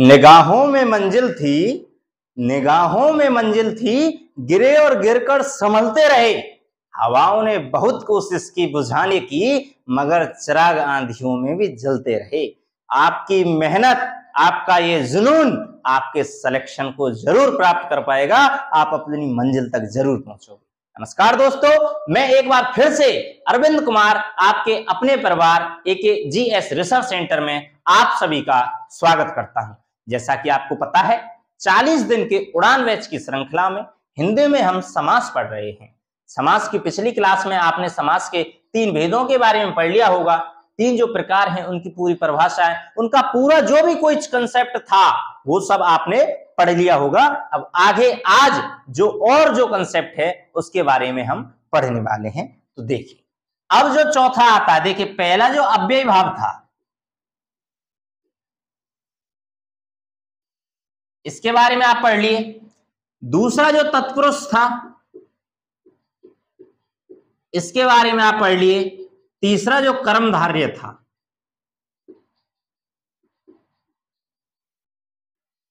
निगाहों में मंजिल थी, निगाहों में मंजिल थी, गिरे और गिरकर संभलते रहे। हवाओं ने बहुत कोशिश की बुझाने की, मगर चिराग आंधियों में भी जलते रहे। आपकी मेहनत, आपका ये जुनून आपके सिलेक्शन को जरूर प्राप्त कर पाएगा। आप अपनी मंजिल तक जरूर पहुंचोगे। नमस्कार दोस्तों, मैं एक बार फिर से अरविंद कुमार आपके अपने परिवार AKGS रिसर्च सेंटर में आप सभी का स्वागत करता हूं। जैसा कि आपको पता है, 40 दिन के उड़ान बैच की श्रृंखला में हिंदी में हम समास पढ़ रहे हैं। समास की पिछली क्लास में आपने समास के 3 भेदों के बारे में पढ़ लिया होगा। 3 जो प्रकार हैं, उनकी पूरी परिभाषा है, उनका पूरा जो भी कोई कंसेप्ट था वो सब आपने पढ़ लिया होगा। अब आगे आज जो कंसेप्ट है उसके बारे में हम पढ़ने वाले हैं। तो देखिए, अब जो चौथा आता है, देखिए पहला जो अव्ययी भाव था इसके बारे में आप पढ़ लिए। दूसरा जो तत्पुरुष था इसके बारे में आप पढ़ लिए। तीसरा जो कर्मधारय था,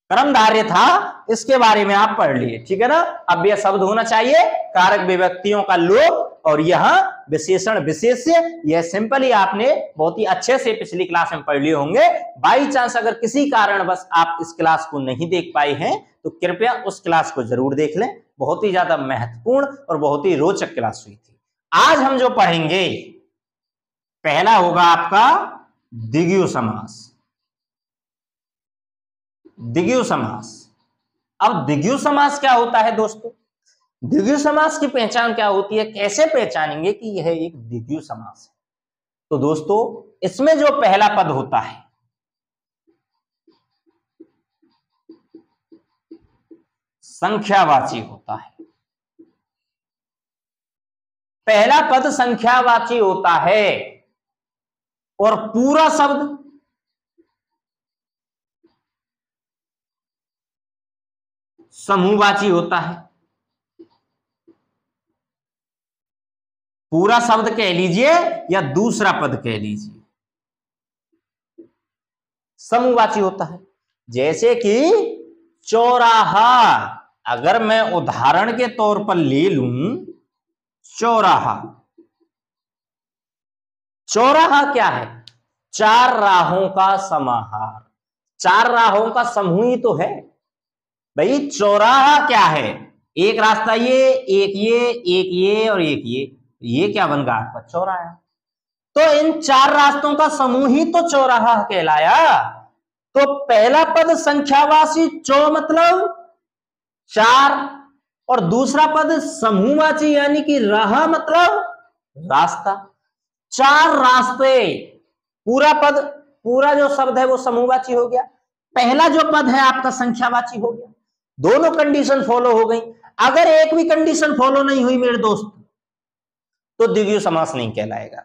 कर्मधारय था, इसके बारे में आप पढ़ लिए। ठीक है ना। अब यह शब्द होना चाहिए कारक विभक्तियों का लोप और यहां विशेषण विशेष्य। यह सिंपली आपने बहुत ही अच्छे से पिछली क्लास में पढ़ लिए होंगे। बाई चांस अगर किसी कारणवश आप इस क्लास को नहीं देख पाए हैं तो कृपया उस क्लास को जरूर देख लें। बहुत ही ज्यादा महत्वपूर्ण और बहुत ही रोचक क्लास हुई थी। आज हम जो पढ़ेंगे, पहला होगा आपका द्विगु समास। द्विगु समास। अब द्विगु समास क्या होता है दोस्तों? द्विगु समास की पहचान क्या होती है, कैसे पहचानेंगे कि यह एक द्विगु समास है? तो दोस्तों, इसमें जो पहला पद होता है संख्यावाची होता है। पहला पद संख्यावाची होता है और पूरा शब्द समूहवाची होता है। पूरा शब्द कह लीजिए या दूसरा पद कह लीजिए, समूहवाची होता है। जैसे कि चौराहा, अगर मैं उदाहरण के तौर पर ले लूं, चौराहा। चौराहा क्या है? 4 राहों का समाहार, 4 राहों का समूह ही तो है भाई। चौराहा क्या है? एक रास्ता ये, एक ये, एक ये और एक ये क्या बन गया आपका? चौराहा। तो इन 4 रास्तों का समूह ही तो चौराहा कहलाया। तो पहला पद संख्यावाची चौ मतलब 4 और दूसरा पद समूहवाची यानी कि राह मतलब रास्ता। 4 रास्ते। पूरा पद, पूरा जो शब्द है वो समूहवाची हो गया। पहला जो पद है आपका संख्यावाची हो गया। दोनों कंडीशन फॉलो हो गई। अगर एक भी कंडीशन फॉलो नहीं हुई मेरे दोस्त तो द्विगु समास नहीं कहलाएगा।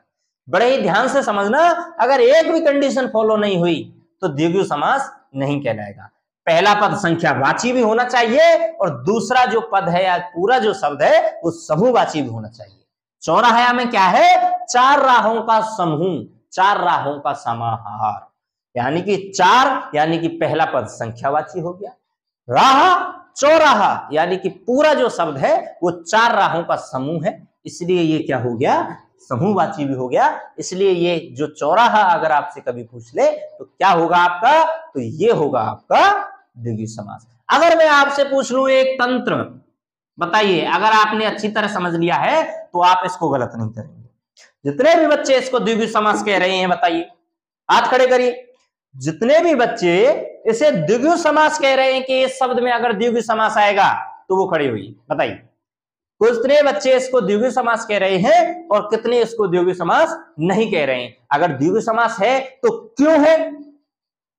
बड़े ही ध्यान से समझना, अगर एक भी कंडीशन फॉलो नहीं हुई तो द्विगु समास नहीं कहलाएगा। पहला पद संख्यावाची भी होना चाहिए और दूसरा जो पद है या पूरा जो शब्द है वो समूहवाची भी होना चाहिए। चौराहा में क्या है? 4 राहों का समूह, 4 राहों का समाहार, यानी कि 4 यानी कि पहला पद संख्यावाची हो गया। राह, चौराहा यानी कि पूरा जो शब्द है वो 4 राहों का समूह है, इसलिए ये क्या हो गया? समूहवाची भी हो गया। इसलिए ये जो चौराहा अगर आपसे कभी पूछ ले तो क्या होगा आपका? तो ये होगा आपका द्विगु समास। अगर मैं आपसे पूछ लूं एक तंत्र, बताइए, अगर आपने अच्छी तरह समझ लिया है तो आप इसको गलत नहीं करेंगे। जितने भी बच्चे इसको द्विगु समास कह रहे हैं बताइए, हाथ खड़े करिए। जितने भी बच्चे इसे द्विगु समास कह रहे हैं कि इस शब्द में अगर द्विगु समास आएगा तो वो खड़े हुई बताइए। कितने बच्चे इसको द्विगु समास कह रहे हैं और कितने इसको द्विगु समास नहीं कह रहे हैं? अगर द्विगु समास है तो क्यों है?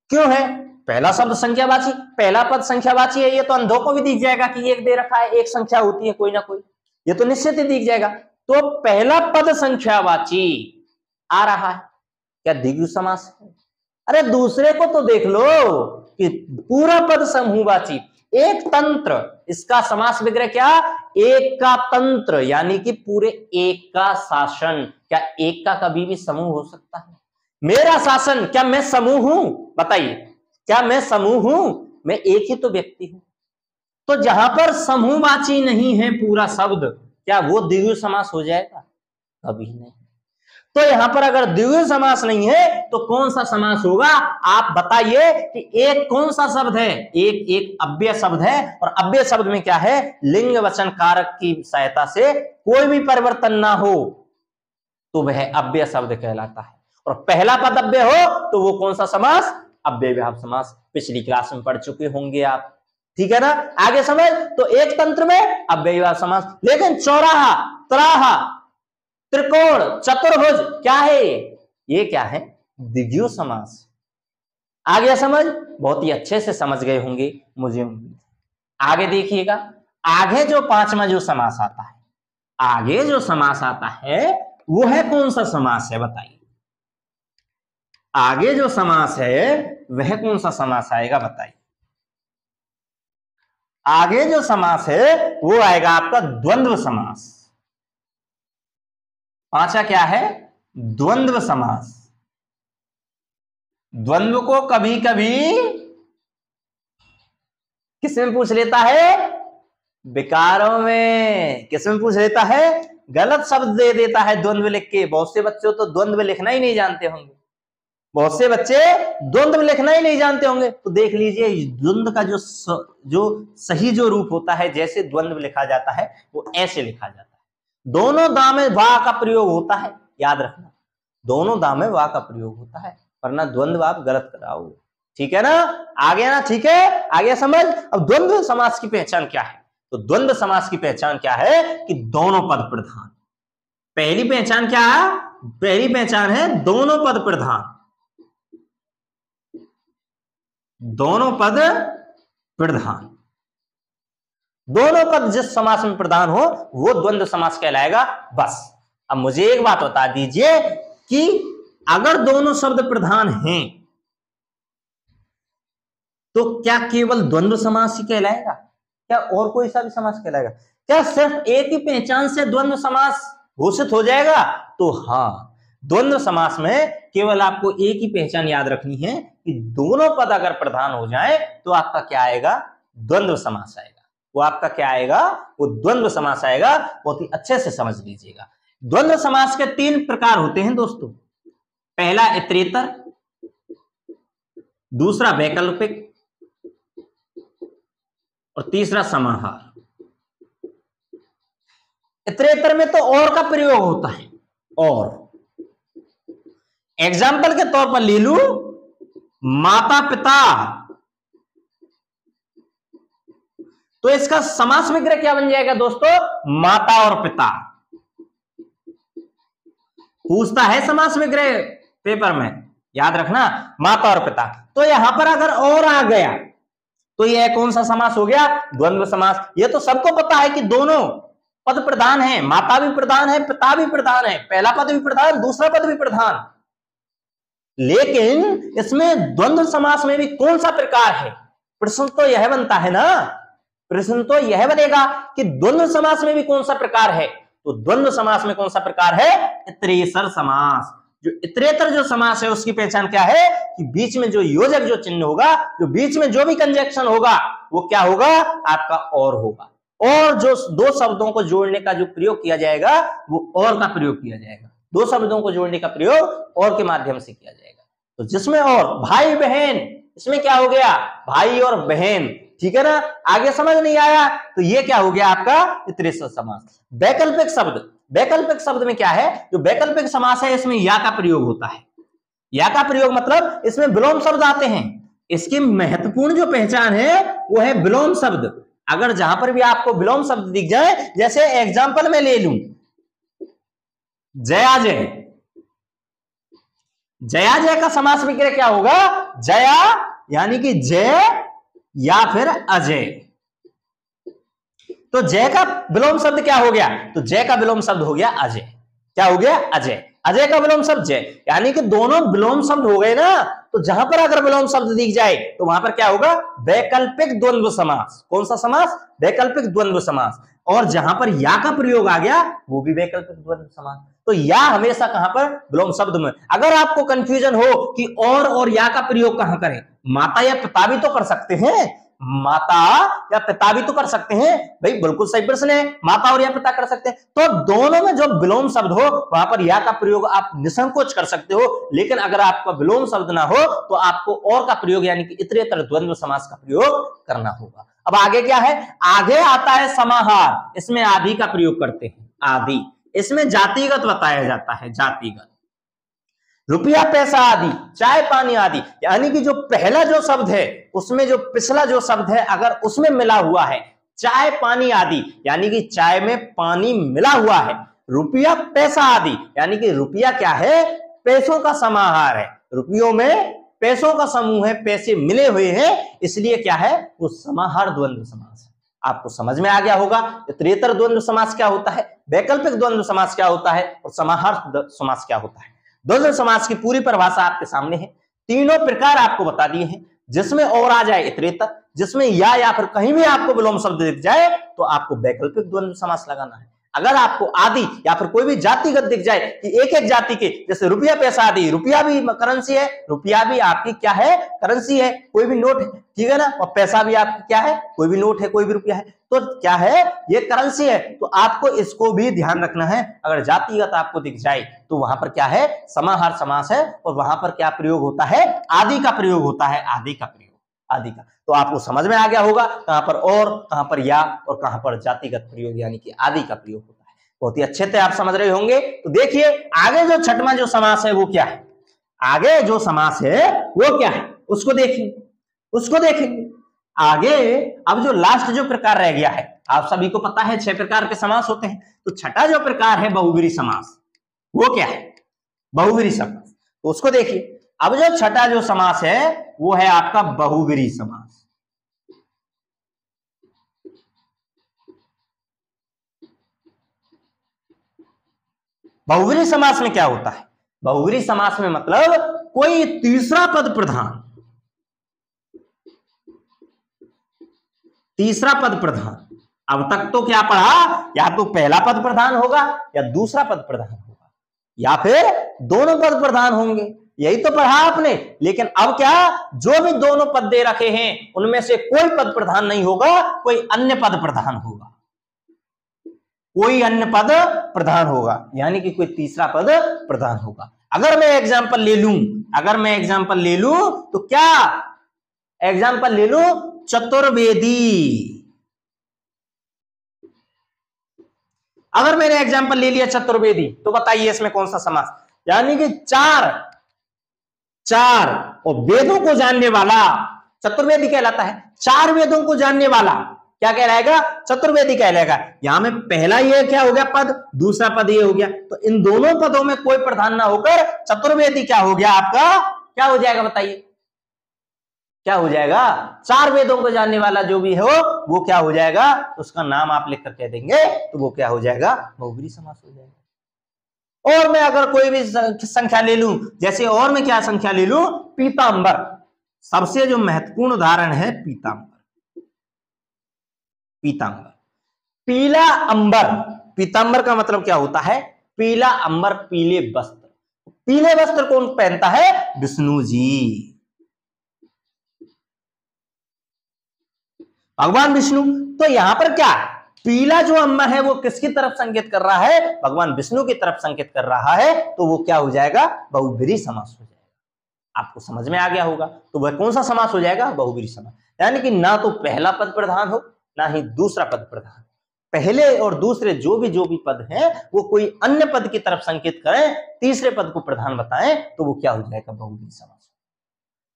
क्यों है? पहला शब्द संख्यावाची, पहला पद संख्यावाची है, ये तो अंधों को भी दिख जाएगा कि एक दे रखा है, एक संख्या होती है कोई ना कोई, ये तो निश्चित ही दिख जाएगा। तो पहला पद संख्यावाची आ रहा है, क्या द्विगु समास है? अरे दूसरे को तो देख लो कि पूरा पद समूहवाची। एक तंत्र, इसका समास विग्रह क्या? एक का तंत्र, यानी कि पूरे एक का शासन। क्या एक का कभी भी समूह हो सकता है? मेरा शासन, क्या मैं समूह हूं? बताइए, क्या मैं समूह हूं? मैं एक ही तो व्यक्ति हूं। तो जहां पर समूहवाची नहीं है पूरा शब्द, क्या वो द्विगु समास हो जाएगा? कभी नहीं। तो यहां पर अगर द्विगु समास नहीं है तो कौन सा समास होगा? आप बताइए कि एक कौन सा शब्द है? एक अव्यय शब्द है, और अव्यय शब्द में क्या है? लिंग वचन कारक की सहायता से कोई भी परिवर्तन ना हो तो वह अव्यय शब्द कहलाता है। और पहला पद अव्यय हो तो वो कौन सा समास? अव्ययभाव समास। पिछली क्लास में पढ़ चुके होंगे आप, ठीक है ना? आगे समझ। तो एक तंत्र में अव्ययभाव समास, लेकिन चौराहा, त्राहा, त्रिकोण, चतुर्भुज क्या है? ये क्या है? द्विगु समास। आ गया समझ? बहुत ही अच्छे से समझ गए होंगे मुझे उम्मीद। आगे देखिएगा, आगे जो पांचवा जो समास आता है, आगे जो समास आता है वो है कौन सा समास है? बताइए। आगे जो समास है वह कौन सा समास आएगा? बताइए। आगे जो समास है वो आएगा आपका द्वंद्व समास। पांचवा क्या है? द्वंद्व समास। द्वंद्व को कभी कभी किसमें पूछ लेता है? विकारों में। किसमें पूछ लेता है? गलत शब्द दे देता है द्वंद्व लिख के। बहुत से बच्चे तो द्वंद्व लिखना ही नहीं जानते होंगे, बहुत से बच्चे द्वंद्व लिखना ही नहीं जानते होंगे। तो देख लीजिए, द्वंद्व का जो सही जो रूप होता है, जैसे द्वंद्व लिखा जाता है वो ऐसे लिखा जाता है। दोनों दाम में वा का प्रयोग होता है, याद रखना, दोनों दाम में वा का प्रयोग होता है, वरना द्वंद्व आप गलत कराओ, ठीक है ना? आ गया ना? ठीक है, आ गया समझ? अब द्वंद्व समास की पहचान क्या है? तो द्वंद्व समास की पहचान क्या है? कि दोनों पद प्रधान। पहली पहचान क्या है? पहली पहचान है दोनों पद प्रधान। दोनों पद प्रधान, दोनों पद जिस समास में प्रधान हो वो द्वंद्व समास कहलाएगा। बस अब मुझे एक बात बता दीजिए कि अगर दोनों शब्द प्रधान हैं तो क्या केवल द्वंद्व समास ही कहलाएगा? क्या और कोई सा भी समास कहलाएगा? क्या सिर्फ एक ही पहचान से द्वंद्व समास घोषित हो जाएगा? तो हाँ, द्वंद्व समास में केवल आपको एक ही पहचान याद रखनी है कि दोनों पद अगर प्रधान हो जाए तो आपका क्या आएगा? द्वंद्व समास आएगा। वो आपका क्या आएगा? वो द्वंद्व समास आएगा। बहुत ही अच्छे से समझ लीजिएगा। द्वंद्व समास के तीन प्रकार होते हैं दोस्तों। पहला इतरेतर, दूसरा वैकल्पिक, और तीसरा समाहार। इतरेतर में तो और का प्रयोग होता है। और एग्जाम्पल के तौर पर ले लू, माता पिता, तो इसका समास विग्रह क्या बन जाएगा दोस्तों? माता और पिता। पूछता है समास विग्रह पेपर में, याद रखना, माता और पिता। तो यहां पर अगर और आ गया तो यह कौन सा समास हो गया? द्वंद्व समास। यह तो सबको पता है कि दोनों पद प्रधान है, माता भी प्रधान है, पिता भी प्रधान है, पहला पद भी प्रधान, दूसरा पद भी प्रधान। लेकिन इसमें द्वंद्व समास में भी कौन सा प्रकार है? प्रश्न तो यह बनता है ना, प्रश्न तो यह बनेगा कि द्वंद्व समास में भी कौन सा प्रकार है? तो द्वंद्व समास में कौन सा प्रकार है? इतरेतर समास। जो इतरेतर जो समास है उसकी पहचान क्या है? कि बीच में जो योजक जो चिन्ह होगा, जो बीच में जो भी कंजक्शन होगा वो क्या होगा? आपका और होगा। और जो दो शब्दों को जोड़ने का जो प्रयोग किया जाएगा वो और का प्रयोग किया जाएगा। दो शब्दों को जोड़ने का प्रयोग और के माध्यम से किया जाएगा। तो जिसमें और, भाई बहन, इसमें क्या हो गया? भाई और बहन, ठीक है ना? आगे समझ नहीं आया? तो ये क्या हो गया आपका? इतरेतर समास। वैकल्पिक शब्द, वैकल्पिक शब्द में क्या है? जो वैकल्पिक समास है इसमें या का प्रयोग होता है। या का प्रयोग मतलब इसमें विलोम शब्द आते हैं। इसकी महत्वपूर्ण जो पहचान है वो है विलोम शब्द। अगर जहां पर भी आपको विलोम शब्द दिख जाए, जैसे एग्जांपल में ले लूं, जयाजय, जयाजय का समास विग्रह क्या होगा? जया यानी कि जय या फिर अजय। तो जय का विलोम शब्द क्या हो गया? तो जय का विलोम शब्द हो गया अजय। क्या हो गया? अजय। अजय का विलोम शब्द जय, यानी कि दोनों विलोम शब्द हो गए ना। तो जहां पर अगर विलोम शब्द दिख जाए तो वहां पर क्या होगा? वैकल्पिक द्वंद्व समास। कौन सा समास? वैकल्पिक द्वंद्व समास। और जहां पर या का प्रयोग आ गया वो भी वैकल्पिक द्वंद्व समास। तो या हमेशा कहां पर, विलोम शब्द में। अगर आपको कंफ्यूजन हो कि और या का प्रयोग कहां करें, माता या पिता भी तो कर सकते हैं, माता या पिता भी तो कर सकते हैं भाई, बिल्कुल सही प्रश्न है, माता और या पिता कर सकते हैं। तो दोनों में जो विलोम शब्द हो वहां पर या का प्रयोग आप निसंकोच कर सकते हो, लेकिन अगर आपका विलोम शब्द ना हो तो आपको और का प्रयोग यानी कि इतरेतर द्वंद्व समास का प्रयोग करना होगा। अब आगे क्या है, आगे आता है समाहार, इसमें आदि का प्रयोग करते हैं, आदि, इसमें जातिगत बताया जाता है, जातिगत, रुपया पैसा आदि, चाय पानी आदि, यानी कि जो पहला जो शब्द है उसमें जो पिछला जो शब्द है अगर उसमें मिला हुआ है चाय पानी आदि, यानी कि चाय में पानी मिला हुआ है, रुपया पैसा आदि, यानी कि रुपया क्या है, पैसों का समाहार है, रुपयों में पैसों का समूह है, पैसे मिले हुए हैं, इसलिए क्या है, वो समाहार द्वंद्व समास है। आपको समझ में आ गया होगा इतरेतर द्वंद्व समास क्या होता है, वैकल्पिक द्वंद्व समास क्या होता है और समाहार समास क्या होता है। द्वंद्व समास की पूरी परिभाषा आपके सामने है, तीनों प्रकार आपको बता दिए हैं, जिसमें और आ जाए इतरेतर, जिसमें या फिर कहीं भी आपको विलोम शब्द दिख जाए तो आपको वैकल्पिक द्वंद्व समास लगाना है। अगर आपको आदि या फिर कोई भी जातिगत दिख जाए कि एक एक जाति के, जैसे रुपया पैसा आदि, रुपया भी करेंसी है, रुपया भी आपकी क्या है, करेंसी है, कोई भी नोट है, ठीक है ना, और पैसा भी आपकी क्या है, कोई भी नोट है, कोई भी रुपया है, तो क्या है, ये करेंसी है, तो आपको इसको भी ध्यान रखना है। अगर जातिगत आपको दिख जाए तो वहां पर क्या है, समाहार समास है, और वहां पर क्या प्रयोग होता है, आदि का प्रयोग होता है, आदि का प्रयोग, आदि का। तो आपको समझ में आ गया होगा कहां पर और, कहां पर या, और कहां पर जातिगत प्रयोग यानी कि आदि का प्रयोग होता है। बहुत ही अच्छे से आप समझ रहे होंगे। तो देखिए आगे जो छठवां जो समास है वो क्या है, आगे जो समास है वो क्या है, उसको देखेंगे आगे। अब जो लास्ट जो प्रकार रह गया है, आप सभी को पता है 6 प्रकार के समास होते हैं, तो छठा जो प्रकार है बहुब्रीहि समास, वो क्या है, बहुब्रीहि समास, तो उसको देखिए। अब जो छठा जो समास है वो है आपका बहुब्रीहि समास। बहुब्रीहि समास में क्या होता है, बहुब्रीहि समास में मतलब कोई तीसरा पद प्रधान, तीसरा पद प्रधान। अब तक तो क्या पढ़ा, या तो पहला पद प्रधान होगा या दूसरा पद प्रधान होगा या फिर दोनों पद प्रधान होंगे, यही तो पढ़ा आपने। लेकिन अब क्या, जो भी दोनों पद दे रखे हैं उनमें से कोई पद प्रधान नहीं होगा, कोई अन्य पद प्रधान होगा, कोई अन्य पद प्रधान होगा, यानी कि कोई तीसरा पद प्रधान होगा। अगर मैं एग्जांपल ले लूं, तो क्या एग्जांपल ले लूं, चतुर्वेदी। अगर मैंने एग्जांपल ले लिया चतुर्वेदी, तो बताइए इसमें कौन सा समास, यानी कि चार और वेदों को जानने वाला चतुर्वेदी कहलाता है, 4 वेदों को जानने वाला क्या कहलाएगा, चतुर्वेदी कहलाएगा। यहां में पहला ये क्या हो गया पद, दूसरा पद ये हो गया, तो इन दोनों पदों में कोई प्रधान ना होकर चतुर्वेदी क्या हो गया आपका, क्या हो जाएगा बताइए, क्या हो जाएगा, 4 वेदों को जानने वाला जो भी हो वो क्या हो जाएगा, उसका नाम आप लिखकर कह देंगे तो वो क्या हो जाएगा, बहुब्रीहि समास हो जाएगा। और मैं अगर कोई भी संख्या ले लूं, जैसे और मैं क्या संख्या ले लूं, पीतांबर, सबसे जो महत्वपूर्ण उदाहरण है पीतांबर, पीला अंबर, पीतांबर का मतलब क्या होता है, पीला अंबर, पीले वस्त्र, पीले वस्त्र कौन पहनता है, विष्णु जी, भगवान विष्णु। तो यहां पर क्या, पीला जो अंबर है वो किसकी तरफ संकेत कर रहा है, भगवान विष्णु की तरफ संकेत कर रहा है, तो वो क्या हो जाएगा, बहुब्रीहि समास हो जाएगा। आपको समझ में आ गया होगा, तो वह कौन सा समास हो जाएगा, बहुब्रीहि समास, यानी कि ना तो पहला पद प्रधान हो ना ही दूसरा पद प्रधान, पहले और दूसरे जो भी पद हैं वो कोई अन्य पद की तरफ संकेत करें, तीसरे पद को प्रधान बताएं, तो वो क्या हो जाएगा, बहुब्रीहि समास।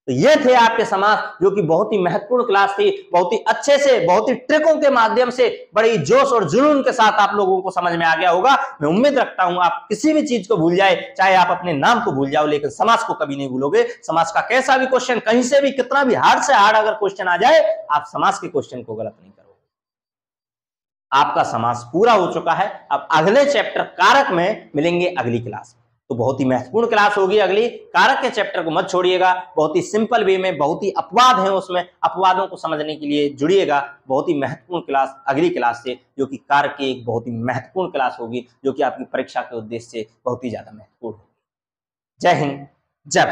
तो ये थे आपके समास, जो कि बहुत ही महत्वपूर्ण क्लास थी, बहुत ही अच्छे से, बहुत ही ट्रिकों के माध्यम से, बड़ी जोश और जुनून के साथ आप लोगों को समझ में आ गया होगा। मैं उम्मीद रखता हूं आप किसी भी चीज को भूल जाए, चाहे आप अपने नाम को भूल जाओ, लेकिन समास को कभी नहीं भूलोगे। समास का कैसा भी क्वेश्चन, कहीं से भी, कितना भी हार्ड से हार्ड अगर क्वेश्चन आ जाए, आप समास के क्वेश्चन को गलत नहीं करोगे। आपका समास पूरा हो चुका है। अब अगले चैप्टर कारक में मिलेंगे अगली क्लास में। तो बहुत ही महत्वपूर्ण क्लास होगी अगली। कारक के चैप्टर को मत छोड़िएगा, बहुत ही सिंपल वे में, बहुत ही अपवाद है उसमें, अपवादों को समझने के लिए जुड़िएगा। बहुत ही महत्वपूर्ण क्लास अगली क्लास से, जो कि कारक की एक बहुत ही महत्वपूर्ण क्लास होगी, जो कि आपकी परीक्षा के उद्देश्य से बहुत ही ज्यादा महत्वपूर्ण होगी। जय हिंद, जय भारत।